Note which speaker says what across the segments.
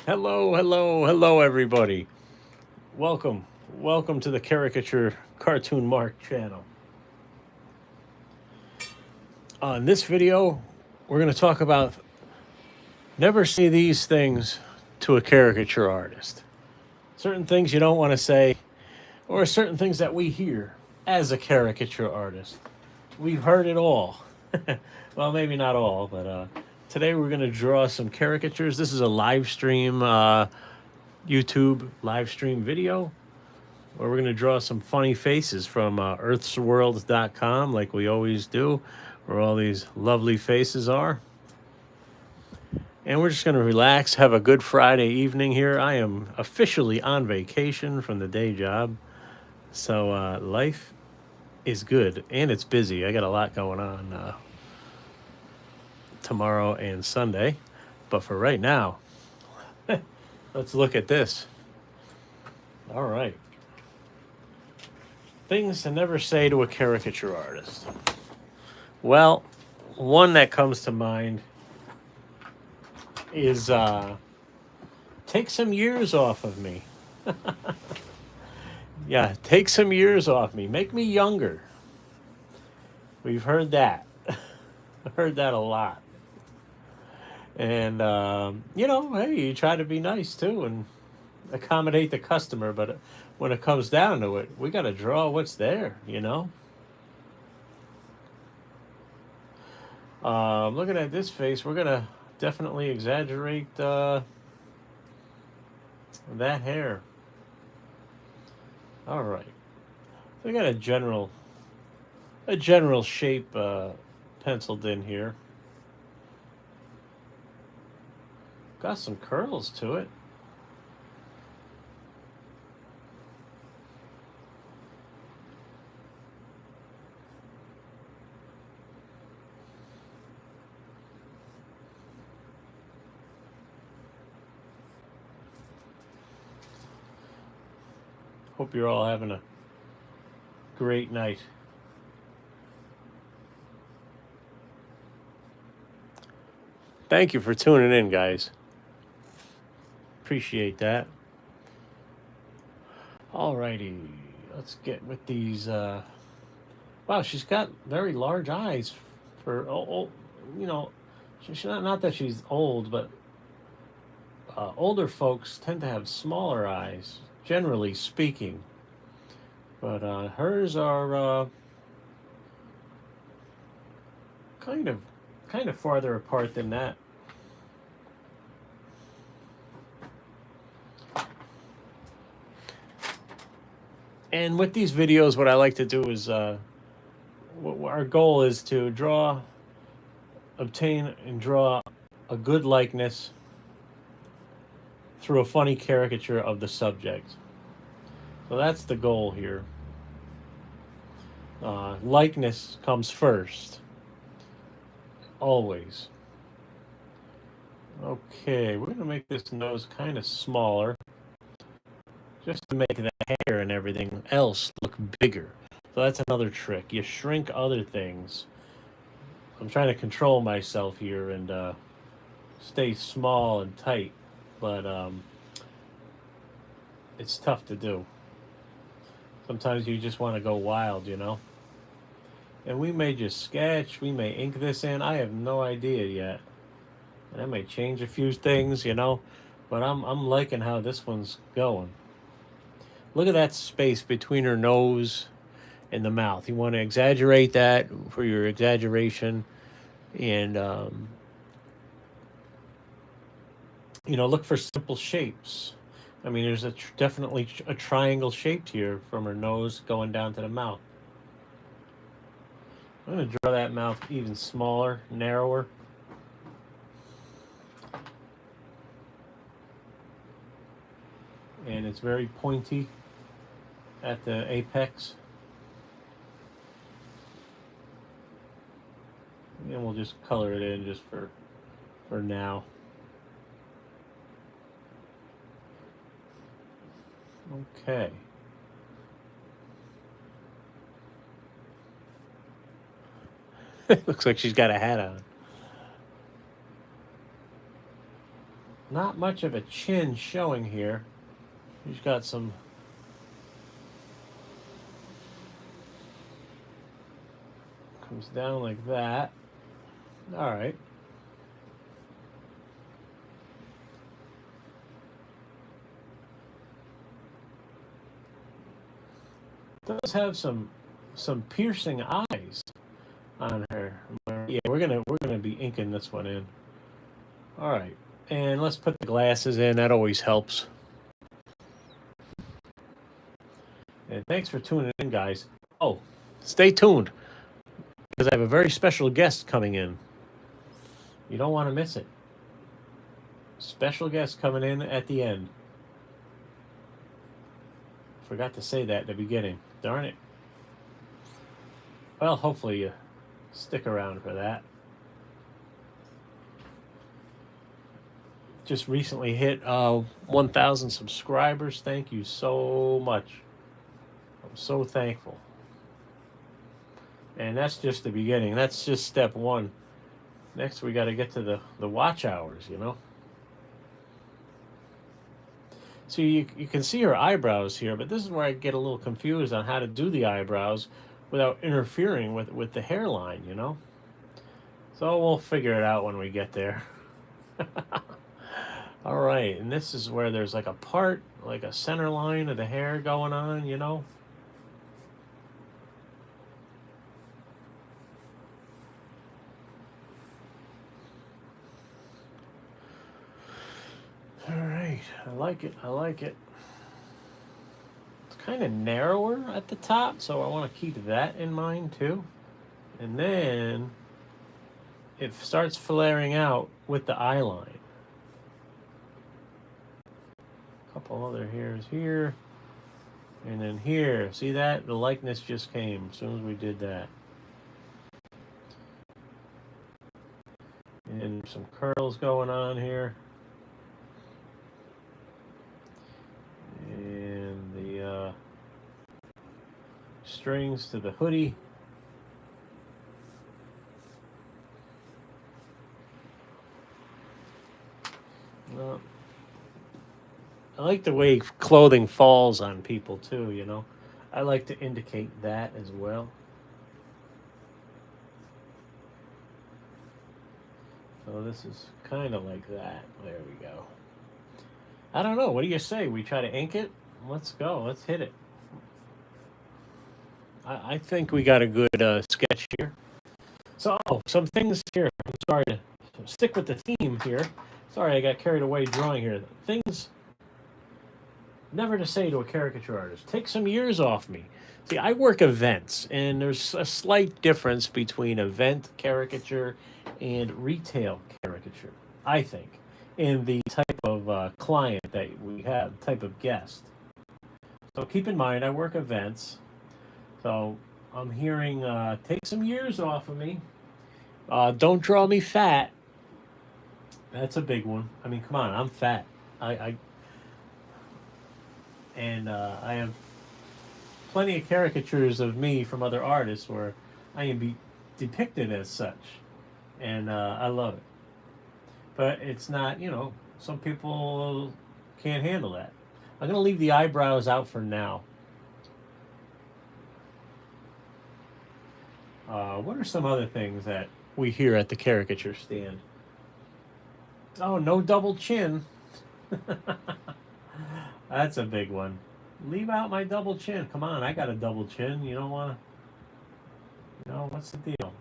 Speaker 1: Hello, hello, hello, everybody. Welcome, welcome to the Caricature Cartoon Mark channel. In this video, we're going to talk about never say these things to a caricature artist. Certain things you don't want to say, or certain things that we hear as a caricature artist. We've heard it all. Well, maybe not all, but today we're going to draw some caricatures. This is a live stream, YouTube live stream video where we're going to draw some funny faces from earthsworld.com, like we always do, where all these lovely faces are. And we're just going to relax, have a good Friday evening here. I am officially on vacation from the day job, so life is good, and it's busy. I got a lot going on tomorrow and Sunday. But for right now, let's look at this. All right. Things to never say to a caricature artist. Well, one that comes to mind is take some years off of me. Yeah, take some years off me. Make me younger. We've heard that. Heard that a lot. And, hey, you try to be nice too and accommodate the customer, but when it comes down to it, we got to draw what's there. Looking at this face, we're going to definitely exaggerate that hair. All right. So we got a general shape penciled in here. Got some curls to it. Hope you're all having a great night. Thank you for tuning in, guys. Appreciate that. Alrighty, let's get with these. Wow, she's got very large eyes for you know, she's not that she's old, but older folks tend to have smaller eyes, generally speaking. But hers are kind of farther apart than that. And with these videos, what I like to do is, our goal is to obtain and draw a good likeness through a funny caricature of the subject. So that's the goal here. Likeness comes first, always. Okay, we're gonna make this nose kind of smaller, just to make the hair and everything else look bigger. So that's another trick. You shrink other things. I'm trying to control myself here and stay small and tight, but it's tough to do. Sometimes you just want to go wild. And we may just sketch, we may ink this in. I have no idea yet. And I may change a few things. But I'm liking how this one's going. Look at that space between her nose and the mouth. You want to exaggerate that for your exaggeration. And, look for simple shapes. I mean, there's definitely a triangle shaped here from her nose going down to the mouth. I'm going to draw that mouth even smaller, narrower. And it's very pointy at the apex. And we'll just color it in just for now. Okay. Looks like she's got a hat on. not much of a chin showing here. She's got some comes down like that. All right. Does have some piercing eyes on her. Yeah, we're gonna be inking this one in. All right, and let's put the glasses in. That always helps. And thanks for tuning in, guys. Oh, stay tuned because I have a very special guest coming in. You don't want to miss it. Special guest coming in at the end. Forgot to say that at the beginning. Darn it. Well, hopefully you stick around for that. Just recently hit 1,000 subscribers. Thank you so much. I'm so thankful. And that's just the beginning. That's just step one. Next, we got to get to the watch hours, you know. So you can see her eyebrows here, but this is where I get a little confused on how to do the eyebrows without interfering with the hairline, you know. So we'll figure it out when we get there. All right, and this is where there's like a part, like a center line of the hair going on, you know. All right, I like it. I like it. It's kind of narrower at the top, so I want to keep that in mind too. And then it starts flaring out with the eye line. A couple other hairs here. And then here, see that? The likeness just came as soon as we did that. And some curls going on here. And the strings to the hoodie. Well, I like the way clothing falls on people too, you know. I like to indicate that as well. So this is kind of like that. There we go. I don't know. What do you say? We try to ink it? Let's go. Let's hit it. I think we got a good sketch here. So, some things here. I'm sorry to stick with the theme here. Sorry, I got carried away drawing here. Things never to say to a caricature artist. Take some years off me. See, I work events, and there's a slight difference between event caricature and retail caricature, I think, in the type of client that we have, type of guest. So keep in mind, I work events. So I'm hearing, take some years off of me. Don't draw me fat. That's a big one. I mean, come on, I'm fat. I have plenty of caricatures of me from other artists where I am depicted as such, and I love it. But it's not, you know, some people can't handle that. I'm going to leave the eyebrows out for now. What are some other things that we hear at the caricature stand? Oh, no double chin. That's a big one. Leave out my double chin. Come on, I got a double chin. You don't want to, you know, what's the deal?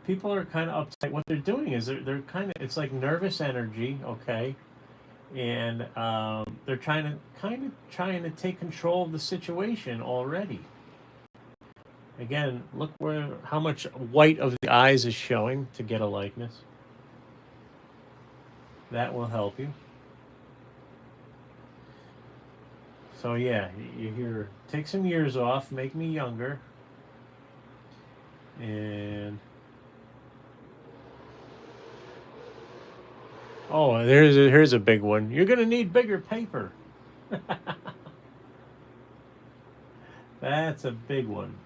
Speaker 1: People are kind of upset. What they're doing is they're kind of, it's like nervous energy, okay? And they're trying to take control of the situation already. Again, look how much white of the eyes is showing to get a likeness. That will help you. So yeah, you hear, take some years off, make me younger. And oh, here's a big one. You're gonna need bigger paper. That's a big one.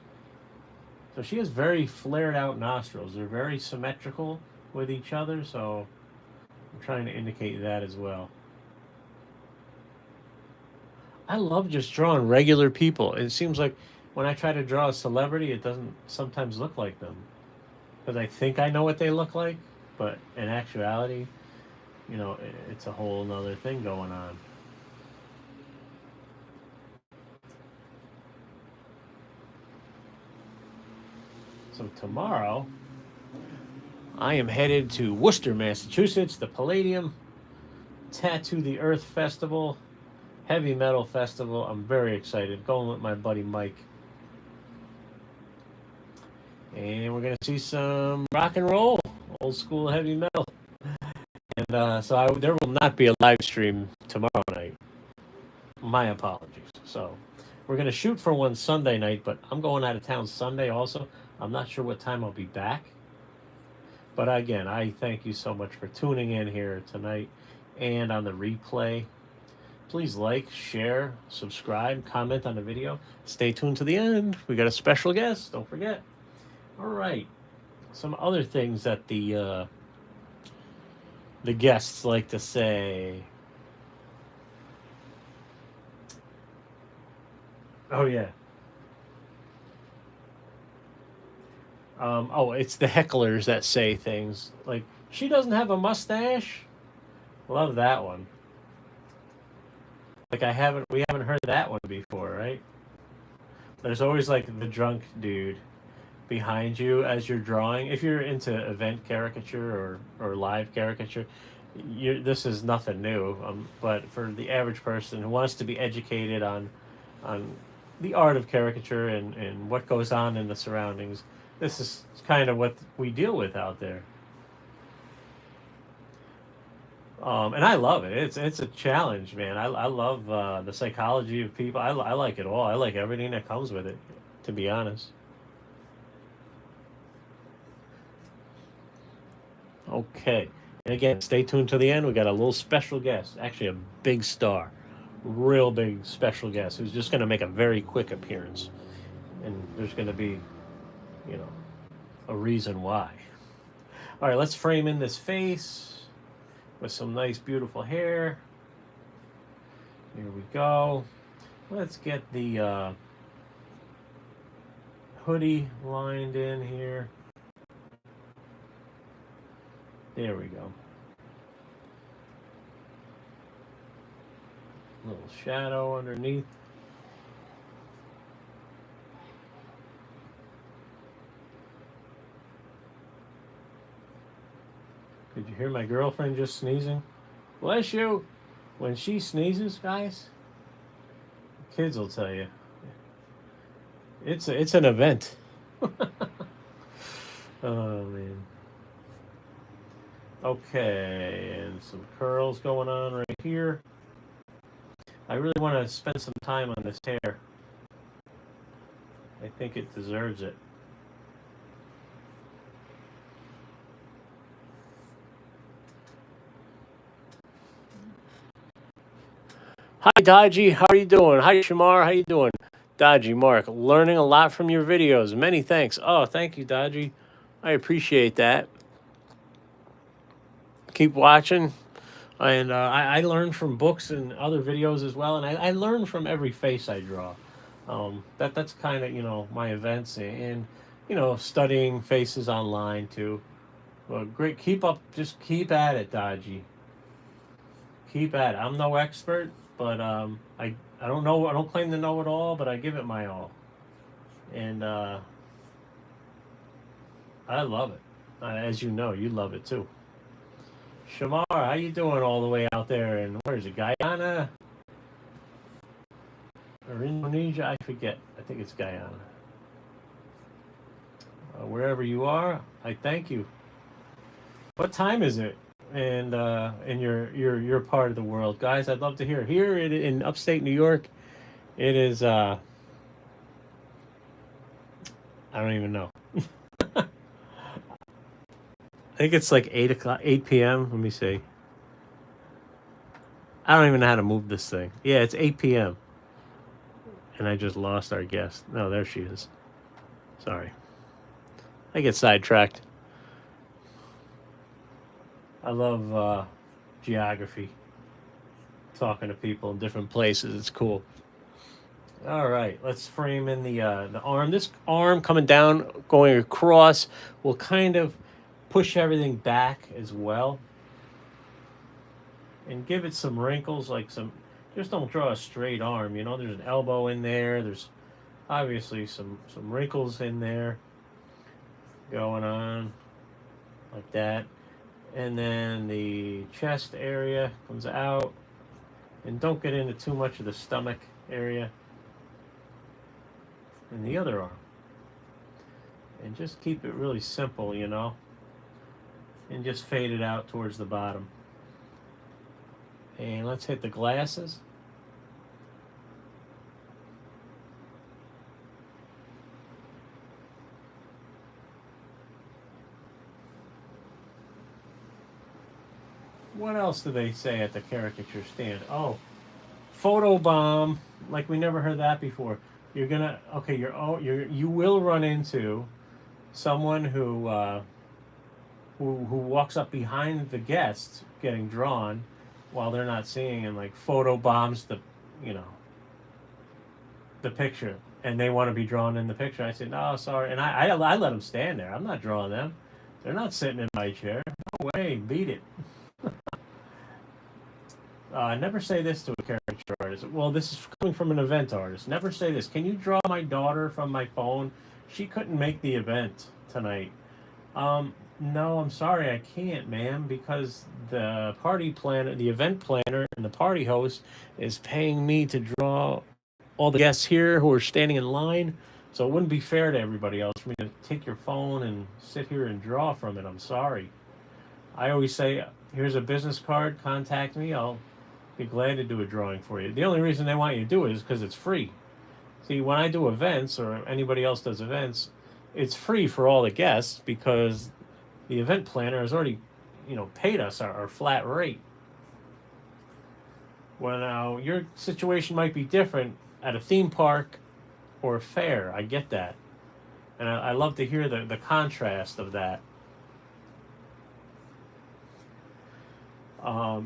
Speaker 1: So she has very flared out nostrils. They're very symmetrical with each other, so I'm trying to indicate that as well. I love just drawing regular people. It seems like when I try to draw a celebrity, it doesn't sometimes look like them because I think I know what they look like, but in actuality, it's a whole nother thing going on. So tomorrow, I am headed to Worcester, Massachusetts, the Palladium Tattoo the Earth Festival, Heavy Metal Festival. I'm very excited. Going with my buddy Mike. And we're going to see some rock and roll, old school heavy metal. And there will not be a live stream tomorrow night. My apologies. So we're going to shoot for one Sunday night, but I'm going out of town Sunday also. I'm not sure what time I'll be back. But again, I thank you so much for tuning in here tonight and on the replay. Please like, share, subscribe, comment on the video. Stay tuned to the end. We got a special guest. Don't forget. All right. Some other things that the guests like to say. Oh yeah. It's the hecklers that say things like, "She doesn't have a mustache." Love that one. Like we haven't heard that one before, right? There's always like the drunk dude behind you as you're drawing. If you're into event caricature or live caricature, this is nothing new. But for the average person who wants to be educated on the art of caricature and what goes on in the surroundings, this is kind of what we deal with out there. And I love it. It's a challenge, man. I love the psychology of people. I like it all. I like everything that comes with it, to be honest. Okay. And again, stay tuned to the end. We got a little special guest, actually a big star, real big special guest who's just going to make a very quick appearance. And there's going to be, a reason why. All right, let's frame in this face with some nice, beautiful hair. Here we go. Let's get the hoodie lined in here. There we go. A little shadow underneath. Did you hear my girlfriend just sneezing? Bless you. When she sneezes, guys, kids will tell you. It's an event. Oh, man. Okay, and some curls going on right here. I really want to spend some time on this hair. I think it deserves it. Hi, Dodgy. How are you doing? Hi, Shamar. How you doing? Dodgy, Mark. Learning a lot from your videos. Many thanks. Oh, thank you, Dodgy. I appreciate that. Keep watching. And I learn from books and other videos as well. And I learn from every face I draw. That's kind of, my events and studying faces online, too. Well, great. Keep up. Just keep at it, Dodgy. Keep at it. I'm no expert, but I don't know. I don't claim to know it all, but I give it my all, and I love it. As you know, you love it too. Shamar, how you doing all the way out there? And where is it? Guyana or Indonesia? I forget. I think it's Guyana. Wherever you are, I thank you. What time is it? And in your part of the world, guys, I'd love to hear. Here in upstate New York, it is. I don't even know. I think it's like 8 p.m. Let me see. I don't even know how to move this thing. Yeah, it's 8 p.m. And I just lost our guest. No, there she is. Sorry. I get sidetracked. I love geography. talking to people in different places. It's cool. All right, let's frame in the arm. This arm coming down, going across, will kind of push everything back as well, and give it some wrinkles, like some. Just don't draw a straight arm. You know, there's an elbow in there. There's obviously some wrinkles in there going on, like that, and then the chest area comes out, and don't get into too much of the stomach area. And the other arm. And just keep it really simple, you know. And just fade it out towards the bottom. And let's hit the glasses. What else do they say at the caricature stand? Oh, photo bomb, like we never heard that before. You're gonna, okay, you will run into someone who walks up behind the guests getting drawn while they're not seeing, and like photo bombs the, you know, the picture, and they want to be drawn in the picture. I said, no, sorry, and I let them stand there. I'm not drawing them. They're not sitting in my chair. No way, beat it. Never say this to a caricature artist. Well, this is coming from an event artist. Never say this. Can you draw my daughter from my phone? She couldn't make the event tonight. No, I'm sorry, I can't, ma'am, because the party planner, the event planner, and the party host is paying me to draw all the guests here who are standing in line. So it wouldn't be fair to everybody else for me to take your phone and sit here and draw from it. I'm sorry. I always say, here's a business card, contact me. I'll be glad to do a drawing for you. The only reason they want you to do it is because it's free. See, when I do events, or anybody else does events, it's free for all the guests because the event planner has already, you know, paid us our flat rate. Well, now, your situation might be different at a theme park or a fair. I get that. And I love to hear the contrast of that.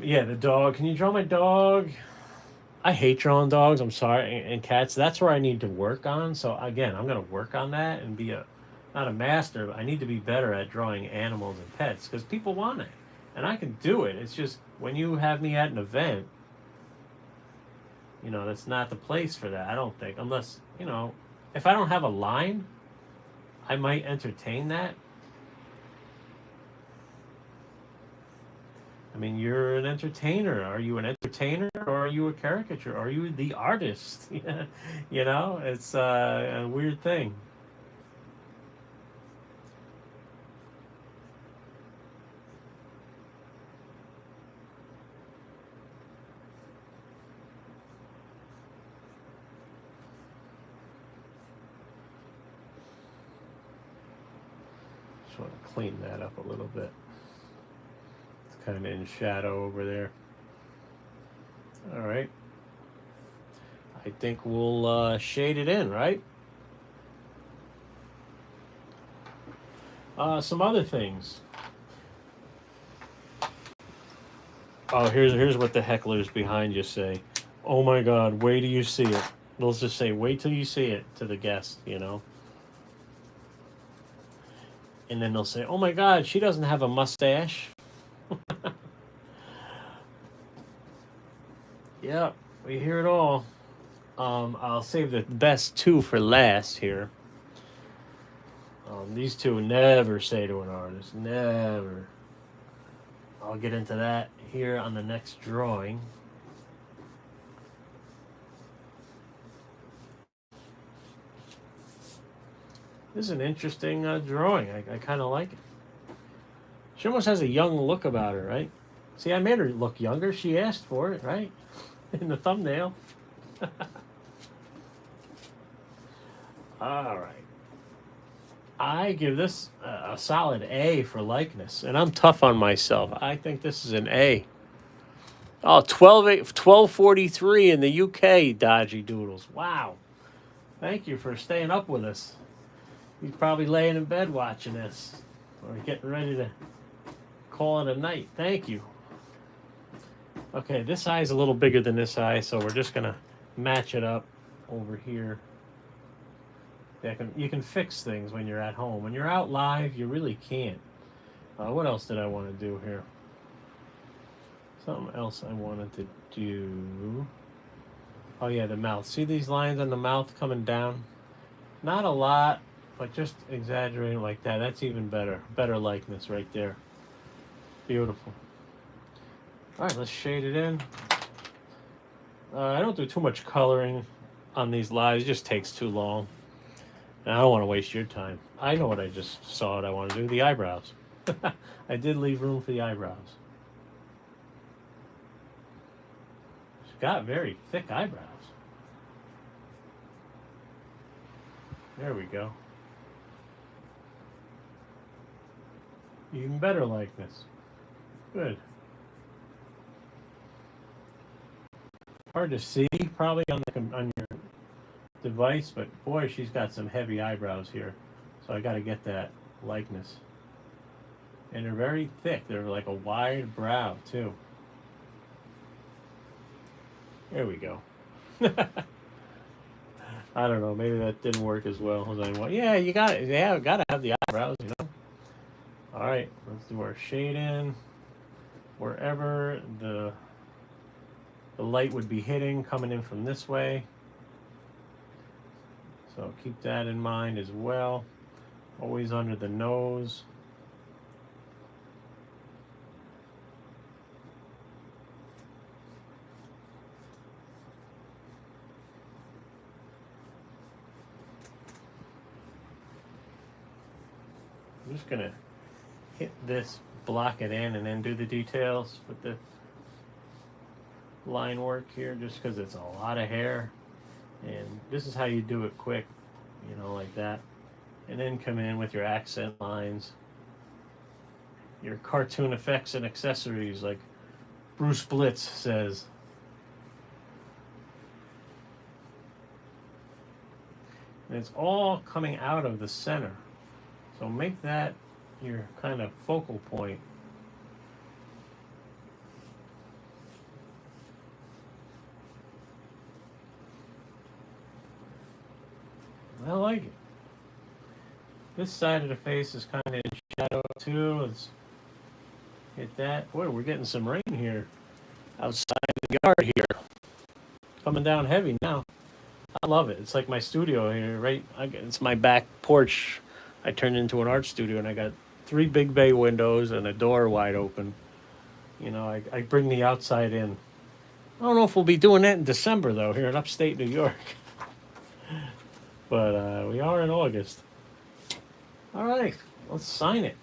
Speaker 1: Yeah, the dog. Can you draw my dog? I hate drawing dogs. I'm sorry, and cats. That's where I need to work on. So again, I'm going to work on that and be not a master, but I need to be better at drawing animals and pets because people want it, and I can do it. It's just when you have me at an event, you know, that's not the place for that. I don't think, unless, you know, if I don't have a line, I might entertain that. I mean, you're an entertainer. Are you an entertainer or are you a caricature? Are you the artist? You know, it's a weird thing. Just want to clean that up a little bit. Kind of in shadow over there. All right. I think we'll shade it in, right? Some other things. Oh, here's what the hecklers behind you say. Oh my God, wait till you see it. They'll just say, wait till you see it to the guest, you know? And then they'll say, oh my God, she doesn't have a mustache. Yeah, we hear it all. I'll save the best two for last here. These two never say to an artist, never. I'll get into that here on the next drawing. This is an interesting drawing. I kind of like it. She almost has a young look about her, right? See, I made her look younger. She asked for it, right? In the thumbnail. All right. I give this a solid A for likeness, and I'm tough on myself. I think this is an A. Oh, 1243 in the UK, Dodgy Doodles. Wow. Thank you for staying up with us. You're probably laying in bed watching this or getting ready to call it a night. Thank you. Okay, this eye is a little bigger than this eye, so we're just gonna match it up over here. You can fix things when you're at home. When you're out live, you really can't. What else did I want to do here? Something else I wanted to do. Oh yeah, the mouth. See these lines on the mouth coming down? Not a lot, but just exaggerating like that. That's even better. Better likeness right there. Beautiful. All right, let's shade it in. I don't do too much coloring on these lives. It just takes too long. And I don't want to waste your time. I know what I just saw what I want to do. The eyebrows. I did leave room for the eyebrows. She's got very thick eyebrows. There we go. Even better likeness. Good. Hard to see probably on your device, but boy, she's got some heavy eyebrows here. So I got to get that likeness. And they're very thick. They're like a wide brow too. There we go. I don't know. Maybe that didn't work as well as I want. Yeah, you got it. Yeah, got to have the eyebrows, you know. All right, let's do our shade in wherever the light would be hitting, coming in from this way. So keep that in mind as well. Always under the nose. I'm just gonna hit this, block it in, and then do the details with the line work here, just because it's a lot of hair. And this is how you do it quick, you know, like that. And then come in with your accent lines, your cartoon effects and accessories, like Bruce Blitz says. And it's all coming out of the center. So make that your kind of focal point. I like it. This side of the face is kind of in shadow too. Let's hit that. Boy, we're getting some rain here outside the yard here. Coming down heavy now. I love it. It's like my studio here, right? It's my back porch. I turned into an art studio, and I got 3 big bay windows and a door wide open. You know, I bring the outside in. I don't know if we'll be doing that in December, though, here in upstate New York. But we are in August. All right, let's sign it.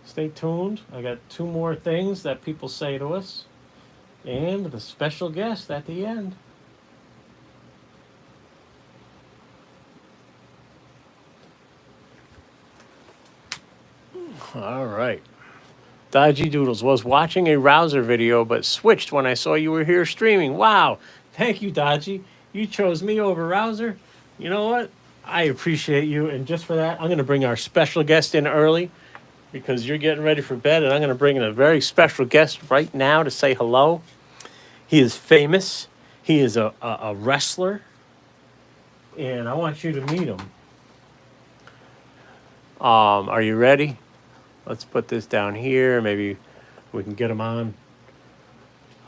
Speaker 1: Stay tuned. I got 2 more things that people say to us, and the special guest at the end. All right. Dodgy Doodles was watching a Rouser video, but switched when I saw you were here streaming. Wow. Thank you, Dodgy. You chose me over Rouser. You know what? I appreciate you. And just for that, I'm going to bring our special guest in early because you're getting ready for bed. And I'm going to bring in a very special guest right now to say hello. He is famous. He is a wrestler. And I want you to meet him. Are you ready? Let's put this down here. Maybe we can get him on.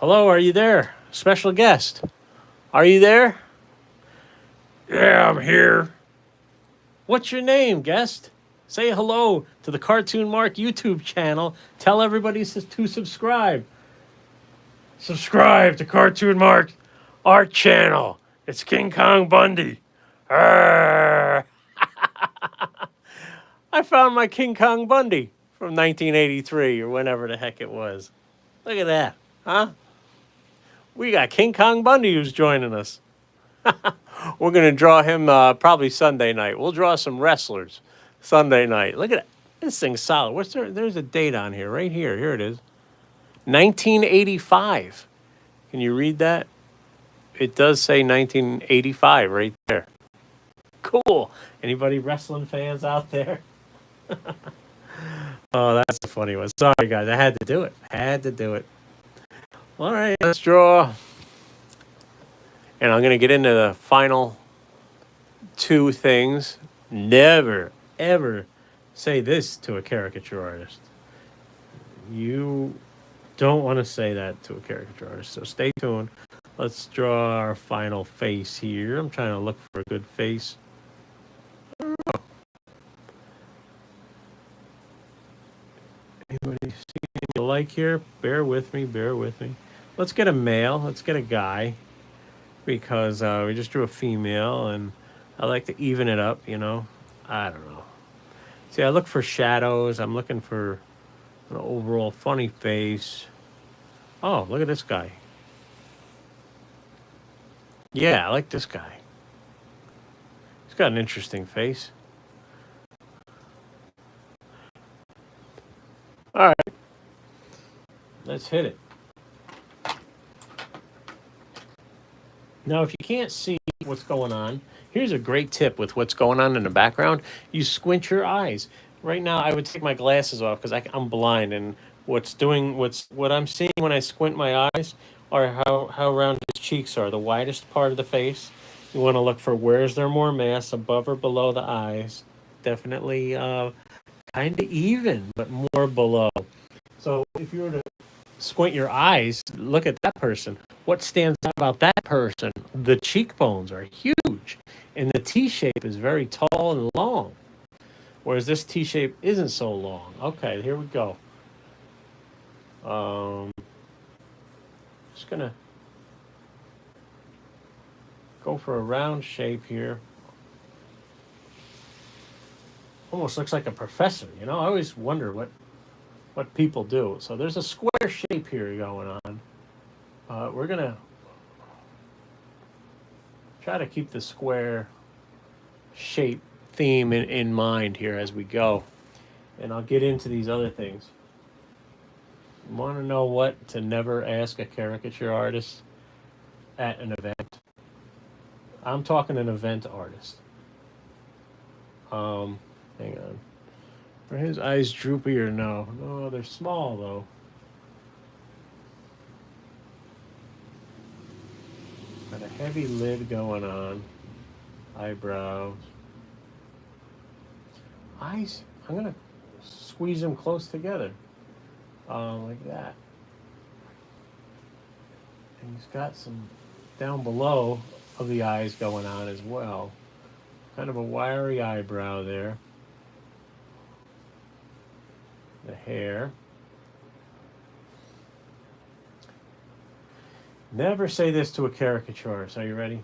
Speaker 1: Hello, are you there? Special guest. Are you there? Yeah, I'm here. What's your name, guest? Say hello to the Cartoon Mark YouTube channel. Tell everybody to subscribe. Subscribe to Cartoon Mark Art Channel. It's King Kong Bundy. Arrgh. I found my King Kong Bundy from 1983 or whenever the heck it was. Look at that, huh? We got King Kong Bundy who's joining us. We're going to draw him probably Sunday night. We'll draw some wrestlers Sunday night. Look at it. This thing's solid. What's there? There's a date on here, right here. Here it is. 1985. Can you read that? It does say 1985 right there. Cool. Anybody wrestling fans out there? Oh, that's a funny one. Sorry, guys. I had to do it. All right, let's draw. And I'm going to get into the final two things. Never, ever say this to a caricature artist. You don't want to say that to a caricature artist. So stay tuned. Let's draw our final face here. I'm trying to look for a good face. Anybody see anything you like here? Bear with me, bear with me. Let's get a male. Let's get a guy. Because we just drew a female, and I like to even it up, you know. I don't know. See, I look for shadows. I'm looking for an overall funny face. Oh, look at this guy. Yeah, I like this guy. He's got an interesting face. All right, let's hit it. Now, if you can't see what's going on, here's a great tip with what's going on in the background. You squint your eyes. Right now, I would take my glasses off because I'm blind, and what I'm seeing when I squint my eyes are how round his cheeks are, the widest part of the face. You want to look for where's there more mass, above or below the eyes. Definitely kind of even, but more below. So if you were to squint your eyes, look at that person. What stands out about that person? The cheekbones are huge, and the T shape is very tall and long, whereas this T shape isn't so long. Okay, here we go. Just gonna go for a round shape here. Almost looks like a professor, you know. I always wonder what people do. So there's a square shape here going on. We're gonna try to keep the square shape theme in mind here as we go. And I'll get into these other things. You want to know what to never ask a caricature artist at an event? I'm talking an event artist. Hang on. Are his eyes droopy or no? No, they're small though. Got a heavy lid going on. Eyebrows. Eyes, I'm gonna squeeze them close together. Like that. And he's got some down below of the eyes going on as well. Kind of a wiry eyebrow there. The hair. Never say this to a caricature artist. Are you ready?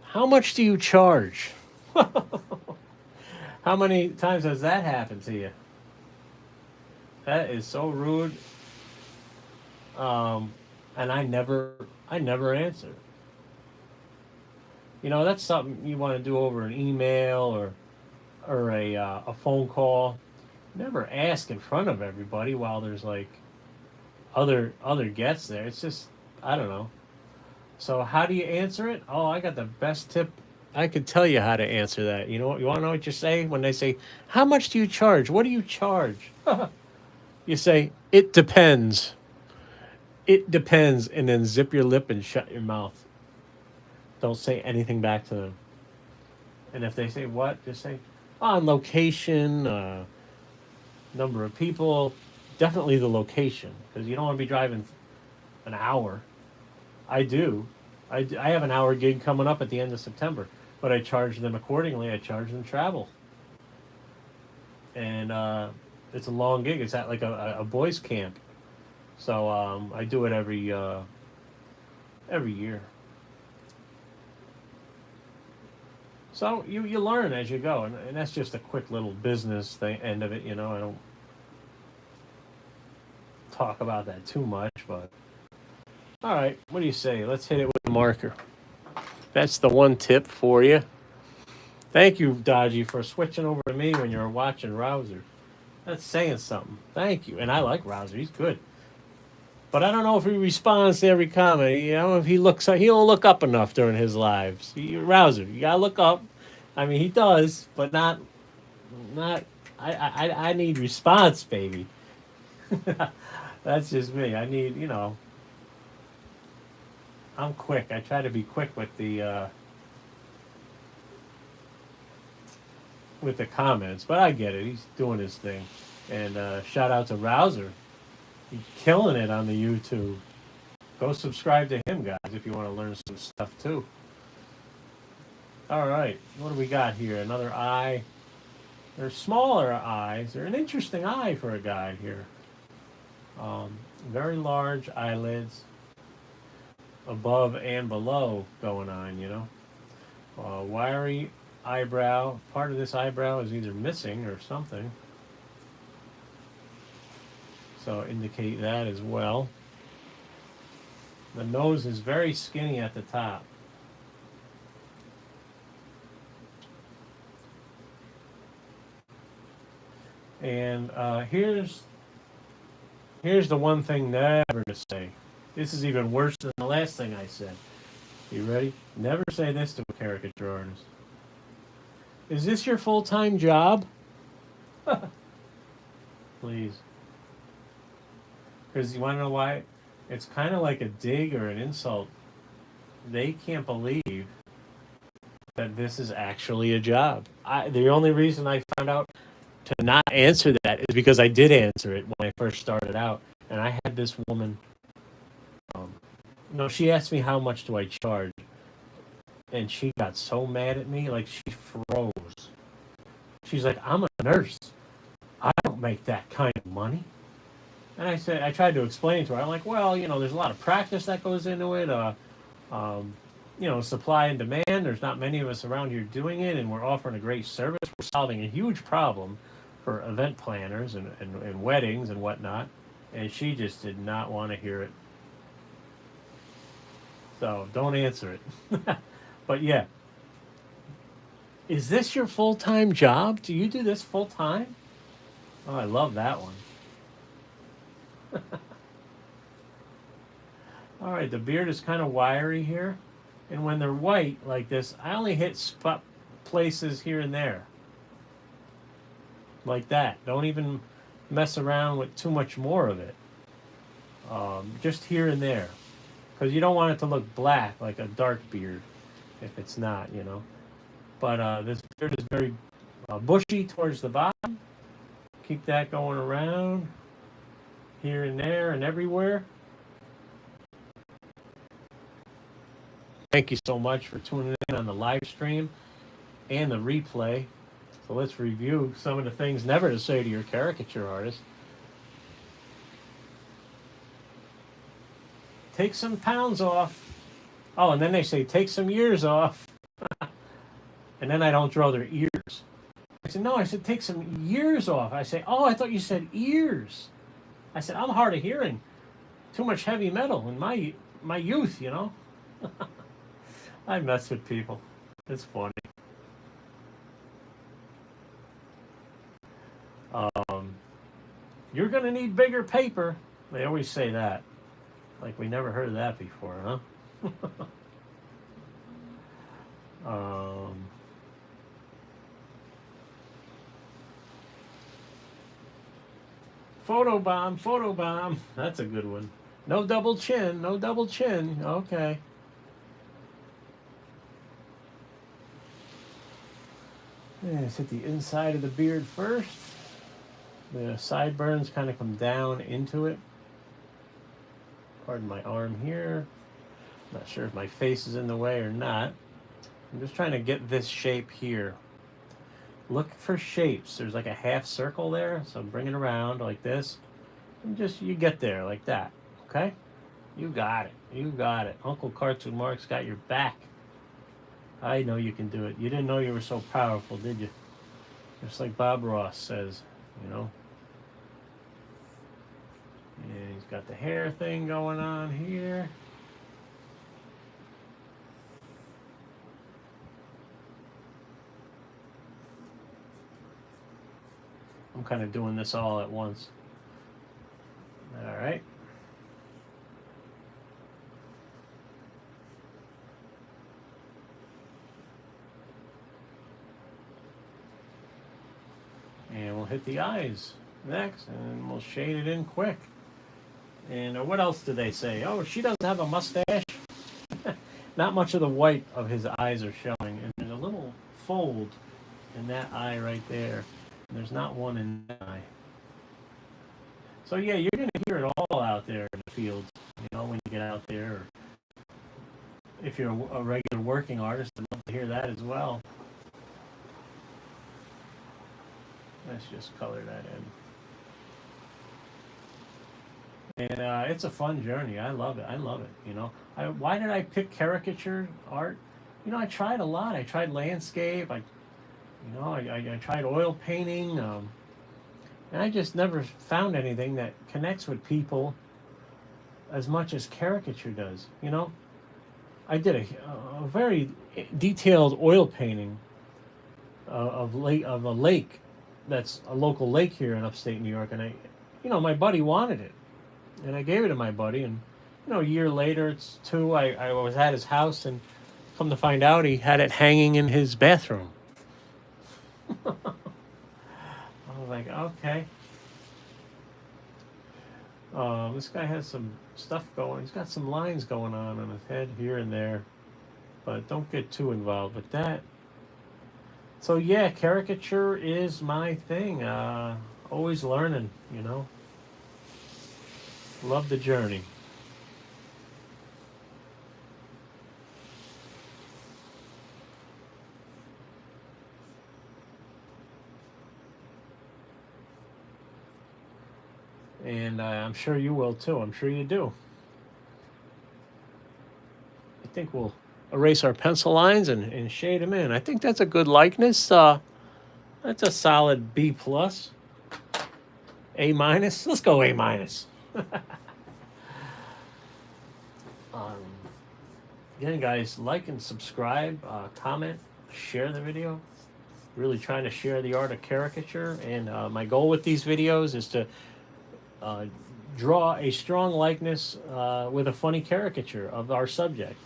Speaker 1: How much do you charge? How many times has that happened to you? That is so rude. And I never answer. You know, that's something you want to do over an email or a phone call. Never ask in front of everybody while there's like other guests there. It's just, I don't know. So how do you answer it? Oh, I got the best tip. I could tell you how to answer that. You know what? You want to know what you say when they say, "How much do you charge? What do you charge?" You say, "It depends." It depends, and then zip your lip and shut your mouth. Don't say anything back to them. And if they say what, just say on location, number of people, definitely the location, because you don't want to be driving an hour. I do. I have an hour gig coming up at the end of September, but I charge them accordingly. I charge them travel, and it's a long gig. It's at like a boys' camp, so I do it every year. So you learn as you go, and that's just a quick little business thing end of it. You know, I don't talk about that too much, but all right. What do you say? Let's hit it with a marker. That's the one tip for you. Thank you, Dodgy, for switching over to me when you're watching Rouser. That's saying something. Thank you. And I like Rouser. He's good. But I don't know if he responds to every comment. You know, if he don't look up enough during his lives. Rouser, you gotta look up. I mean, he does, but not. I need response, baby. That's just me. I need, you know. I'm quick. I try to be quick with the comments, but I get it. He's doing his thing. And shout out to Rouser. He's killing it on the YouTube. Go subscribe to him, guys, if you want to learn some stuff too. All right, what do we got here? Another eye. They're smaller eyes. They're an interesting eye for a guy here. Very large eyelids, above and below going on, you know. Wiry eyebrow. Part of this eyebrow is either missing or something. So indicate that as well. The nose is very skinny at the top. And here's the one thing never to say. This is even worse than the last thing I said. You ready? Never say this to a caricature artist. Is this your full-time job? Please. Because you want to know why? It's kind of like a dig or an insult. They can't believe that this is actually a job. The only reason I found out to not answer that is because I did answer it when I first started out. And I had this woman, she asked me how much do I charge. And she got so mad at me, like she froze. She's like, I'm a nurse. I don't make that kind of money. And I tried to explain to her. I'm like, well, there's a lot of practice that goes into it. Supply and demand. There's not many of us around here doing it, and we're offering a great service. We're solving a huge problem for event planners and weddings and whatnot. And she just did not want to hear it. So don't answer it. But yeah. Is this your full-time job? Do you do this full-time? Oh, I love that one. All right, the beard is kind of wiry here. And when they're white like this, I only hit spot places here and there. Like that. Don't even mess around with too much more of it. Just here and there. Because you don't want it to look black like a dark beard if it's not, But this beard is very bushy towards the bottom. Keep that going around here and there and everywhere. Thank you so much for tuning in on the live stream and the replay. So let's review some of the things never to say to your caricature artist. Take some pounds off. Oh, and then they say, take some years off. And then I don't draw their ears. I said, no, I said, take some years off. I say, oh, I thought you said ears. I said, I'm hard of hearing. Too much heavy metal in my youth, I mess with people. It's funny. You're going to need bigger paper. They always say that. Like we never heard of that before, huh? Photobomb. That's a good one. No double chin. Okay. Let's hit the inside of the beard first. The sideburns kind of come down into it. Pardon my arm here. Not sure if my face is in the way or not. I'm just trying to get this shape here. Look for shapes. There's like a half circle there, so bring it around like this. And you get there like that, okay? You got it. Uncle Cartoon Mark's got your back. I know you can do it. You didn't know you were so powerful, did you? Just like Bob Ross says, And he's got the hair thing going on here. I'm kind of doing this all at once. All right. And we'll hit the eyes next, and we'll shade it in quick. And what else did they say? Oh, she doesn't have a mustache. not much of the white of his eyes are showing. And there's a little fold in that eye right there. And there's not one in that eye. So yeah, you're going to hear it all out there in the field, you know, when you get out there. Or if you're a regular working artist, I'd love to hear that as well. Let's just color that in. And it's a fun journey. I love it. I love it. You know, why did I pick caricature art? You know, I tried a lot. I tried landscape. I tried oil painting. And I just never found anything that connects with people as much as caricature does. You know, I did a very detailed oil painting of a lake that's a local lake here in upstate New York, and my buddy wanted it, and I gave it to my buddy, and a year later, it's two, I was at his house, and come to find out, he had it hanging in his bathroom. I was like, okay. This guy has some stuff going. He's got some lines going on his head here and there, but don't get too involved with that. So yeah, caricature is my thing. Always learning, you know. Love the journey. And I'm sure you will too. I'm sure you do. I think we'll erase our pencil lines and shade them in. I think that's a good likeness. That's a solid B plus. A minus. Let's go A minus. Again, guys, like and subscribe, comment, share the video. Really trying to share the art of caricature. And my goal with these videos is to draw a strong likeness with a funny caricature of our subject,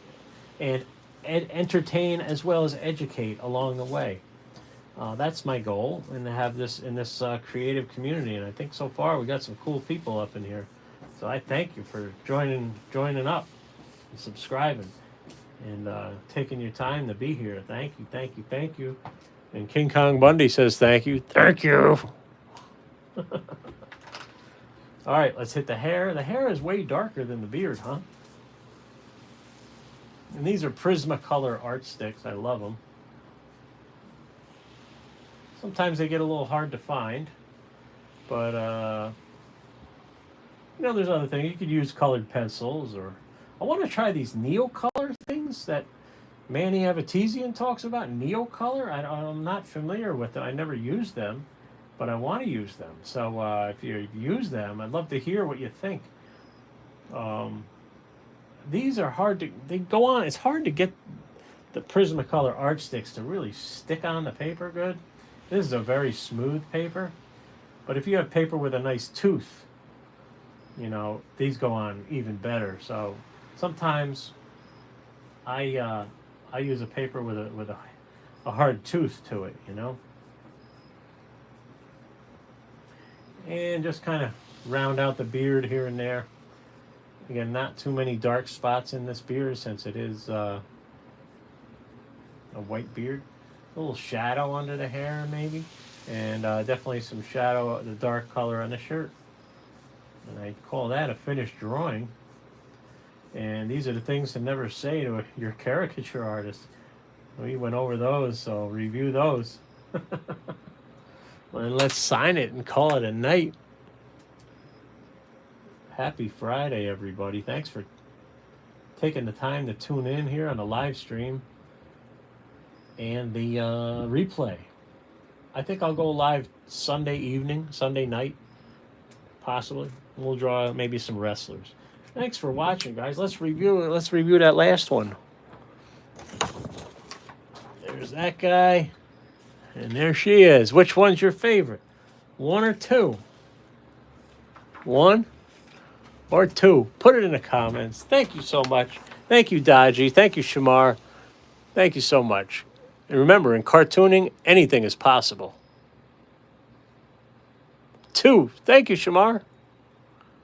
Speaker 1: and entertain as well as educate along the way. That's my goal, and to have this in this creative community. And I think so far we got some cool people up in here. So I thank you for joining up and subscribing and taking your time to be here. Thank you, thank you, thank you. And King Kong Bundy says thank you. Thank you. All right, let's hit the hair. The hair is way darker than the beard, huh? And these are Prismacolor Art Sticks. I love them. Sometimes they get a little hard to find, but there's other things. You could use colored pencils, or I want to try these Neocolor things that Manny Avetizian talks about. Neocolor. I'm not familiar with it. I never used them, but I want to use them. So if you use them, I'd love to hear what you think. These are hard to, they go on. It's hard to get the Prismacolor Art Sticks to really stick on the paper good. This is a very smooth paper, but if you have paper with a nice tooth, these go on even better. So sometimes I use a paper with a hard tooth to it, And just kind of round out the beard here and there. Again, not too many dark spots in this beard since it is a white beard. A little shadow under the hair maybe. And definitely some shadow, the dark color on the shirt. And I call that a finished drawing. And these are the things to never say to your caricature artist. We went over those, so review those. And let's sign it and call it a night. Happy Friday, everybody. Thanks for taking the time to tune in here on the live stream and the replay. I think I'll go live Sunday evening, Sunday night, possibly. We'll draw maybe some wrestlers. Thanks for watching, guys. Let's review it. Let's review that last one. There's that guy. And there she is. Which one's your favorite? One or two? One or two? Put it in the comments. Thank you so much. Thank you, Dodgy. Thank you, Shamar. Thank you so much. And remember, in cartooning, anything is possible. Two. Thank you, Shamar.